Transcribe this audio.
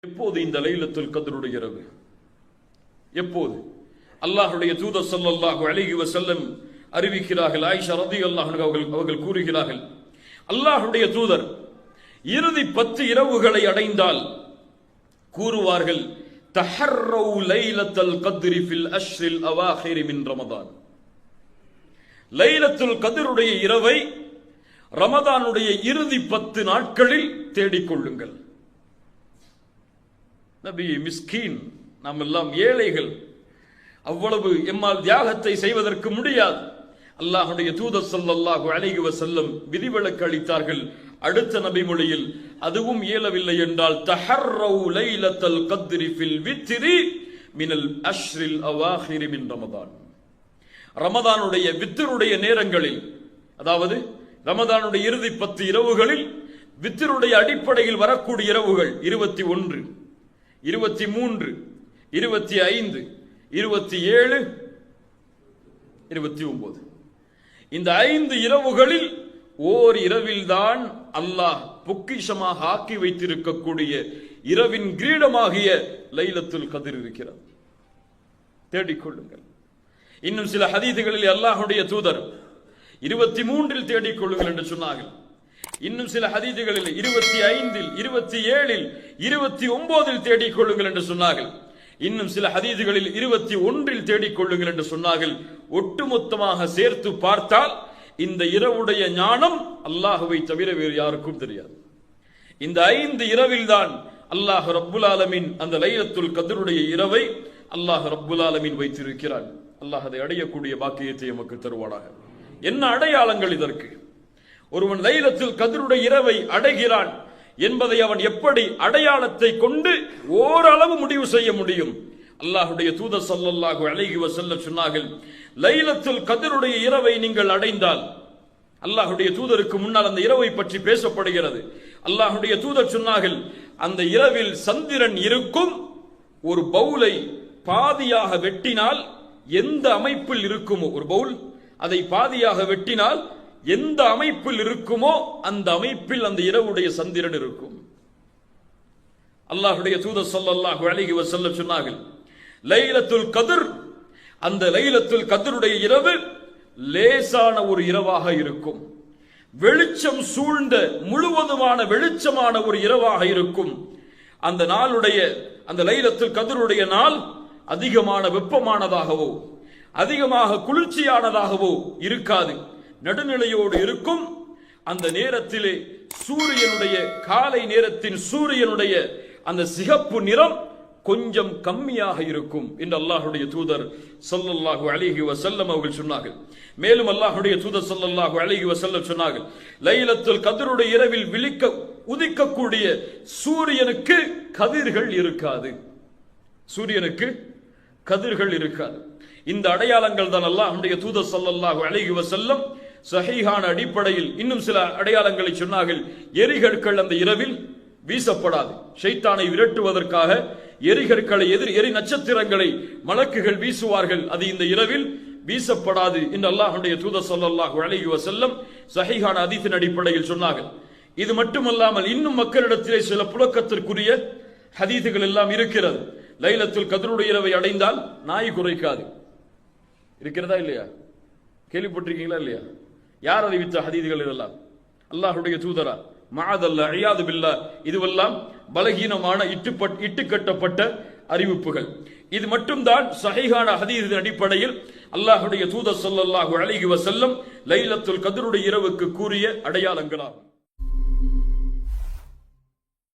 எப்போது இந்த லைலத்துல் கத்ருடைய இரவு? எப்போது? அல்லாஹ்வுடைய தூதர் ஸல்லல்லாஹு அலைஹி வஸல்லம் அறிவிக்கிறார்கள். ஆயிஷா ரலியல்லாஹு அன்ஹா அவர்கள் கூறுகிறார்கள், அல்லாஹ்வுடைய தூதர் இறுதி 10 இரவுகளை அடைந்தால் கூறுவார்கள், தஹர்ரவு லைலத்துல் கத்ரி ஃபில் அஷ்ரில் அவாஹிர் மின் ரமதான். லைலத்துல் கத்ருடைய இரவை ரமதானுடைய இறுதி 10 நாட்களில் தேடிக்கொள்ளுங்கள். நபி மிஸ்கீன், நாம் எல்லாம் ஏழைகள், அவ்வளவு எம்மால் தியாகத்தை செய்வதற்கு முடியாது. அல்லாஹ்வுடைய தூதர் ஸல்லல்லாஹு அலைஹி வஸல்லம் விதிவிலக்கு அளித்தார்கள். அடுத்த நபி மொழியில் அதுவும் இயலவில்லை என்றால் தஹர்ரவு லைலத்துல் கத்ரி ஃபில் வித்ரி மினல் அஷ்ரில் அவாஹிர் மின் ரமதான். ரமதானுடைய வித்ருடைய நேரங்களில், அதாவது ரமதானுடைய இறுதி 10 இரவுகளில் வித்ருடைய அடிப்படையில் வரக்கூடிய இரவுகள் 21, 23, 25, 27, 29. இந்த 5 இரவுகளில் ஓர் இரவில்தான் அல்லாஹ் பொக்கிஷமாக ஆக்கி வைத்திருக்கக்கூடிய இரவின் கிரீடமாகிய லைலத்துல் கத்ர் இருக்கிறது. தேடிக்கொள்ளுங்கள். இன்னும் சில ஹதீதுகளில் அல்லாஹ்வுடைய தூதர் 23 தேடிக்கொள்ளுங்கள் என்று சொன்னார்கள். இன்னும் சில ஹதீதுகளில் 25, 27, 29 தேடிக்கொள்ளுங்கள் என்று சொன்னார்கள். இன்னும் சில ஹதீதுகளில் 21 தேடிக்கொள்ளுங்கள் என்று சொன்னார்கள். ஒட்டுமொத்தமாக சேர்த்து பார்த்தால் இந்த இரவுடைய ஞானம் அல்லாஹ்வை தவிர வேறு யாருக்கும் தெரியாது. இந்த 5 இரவில் தான் அல்லாஹ் ரப்புல் ஆலமீன் அந்த லைலத்துல் கத்ருடைய இரவை அல்லாஹ் ரப்புல் ஆலமீன் வைத்திருக்கிறான். அல்லாஹ் அதை அடையக்கூடிய பாக்கியத்தை நமக்கு தருவானாக. என்ன அடையாளங்கள் இதற்கு? ஒருவன் லைலத்துல் கத்ருடைய இரவை அடைகிறான் என்பதை அவன் எப்படி அடையாளத்தை கொண்டு ஓரளவு முடிவு செய்ய முடியும்? அல்லாஹ்வுடைய தூதர் ஸல்லல்லாஹு அலைஹி வஸல்லம் சொன்னார்கள், லைலத்துல் கத்ருடைய இரவை நீங்கள் அடைந்தால், அல்லாஹ்வுடைய தூதருக்கு முன்னால் அந்த இரவை பற்றி பேசப்படுகிறது. அல்லாஹ்வுடைய தூதர் சொன்னார்கள், அந்த இரவில் சந்திரன் இருக்கும். ஒரு பவுலை பாதியாக வெட்டினால் எந்த அமைப்பில் இருக்குமோ, ஒரு பவுல் அதை பாதியாக வெட்டினால் எந்த அமைப்பில் இருக்குமோ அந்த அமைப்பில் அந்த இரவுடைய சந்திரன் இருக்கும். அல்லாஹ்வுடைய தூதர் ஸல்லல்லாஹு அலைஹி வஸல்லம் சொன்னார்கள், லைலத்துல் கத்ர், அந்த லைலத்துல் கத்ருடைய இரவு லேசான ஒரு இரவாக இருக்கும். வெளிச்சம் சூழ்ந்த முழுவதுமான வெளிச்சமான ஒரு இரவாக இருக்கும். அந்த நாளுடைய, அந்த லைலத்துல் கத்ருடைய நாள் அதிகமான வெப்பமானதாகவோ அதிகமாக குளிர்ச்சியானதாகவோ இருக்காது, நடுநிலையோடு இருக்கும். அந்த நேரத்திலே சூரியனுடைய, காலை நேரத்தின் சூரியனுடைய அந்த சிகப்பு நிறம் கொஞ்சம் கம்மியாக இருக்கும் என்று அல்லாஹ்வுடைய தூதர் ஸல்லல்லாஹு அலைஹி வஸல்லம் அவர்கள் சொன்னார்கள். மேலும் அல்லாஹ்வுடைய தூதர் ஸல்லல்லாஹு அலைஹி வஸல்லம் சொன்னார்கள், லைலத்துல் கத்ருடைய இரவில் உதிக்கக்கூடிய சூரியனுக்கு கதிர்கள் இருக்காது. சூரியனுக்கு கதிர்கள் இருக்காது. இந்த அடையாளங்கள் தான் அல்லாஹ்வுடைய தூதர் ஸல்லல்லாஹு அலைஹி வஸல்லம் சஹீஹான அடிப்படையில் இன்னும் சில அடையாளங்களை சொன்னார்கள். எரிகற்கள் அந்த இரவில் வீசப்படாது. ஷைத்தானை விரட்டுவதற்காக எரிகற்களை, எரி நட்சத்திரங்களை மலக்குகள் வீசுவார்கள். அது இந்த இரவில் வீசப்படாது என்று அல்லாஹ்வுடைய தூதர் ஸல்லல்லாஹு அலைஹி வஸல்லம் சஹீஹான ஹதீஸின் அடிப்படையில் சொன்னார்கள். இது மட்டுமல்லாமல் இன்னும் மக்களிடத்திலே சில புழக்கத்திற்குரிய ஹதீதுகள் எல்லாம் இருக்கிறது. லைலத்துல் கத்ருடைய இரவை அடைந்தால் நாய் குறைக்காது. இருக்கிறதா இல்லையா? கேள்விப்பட்டிருக்கீங்களா இல்லையா? யார் அறிவித்த ஹதீதுகள் இதெல்லாம்? அல்லாஹ்வுடைய தூதரா? மஅதல்லா, இயாது பில்லாஹ். இதுவெல்லாம் பலகீனமான இட்டுக்கட்டப்பட்ட அறிவிப்புகள். இது மட்டும்தான் சஹீஹான ஹதீஸின் அடிப்படையில் அல்லாஹ்வுடைய தூதர் ஸல்லல்லாஹு அலைஹி வஸல்லம் லைலத்துல் கத்ருடைய இரவுக்கு கூறிய அடையாளங்களாகும்.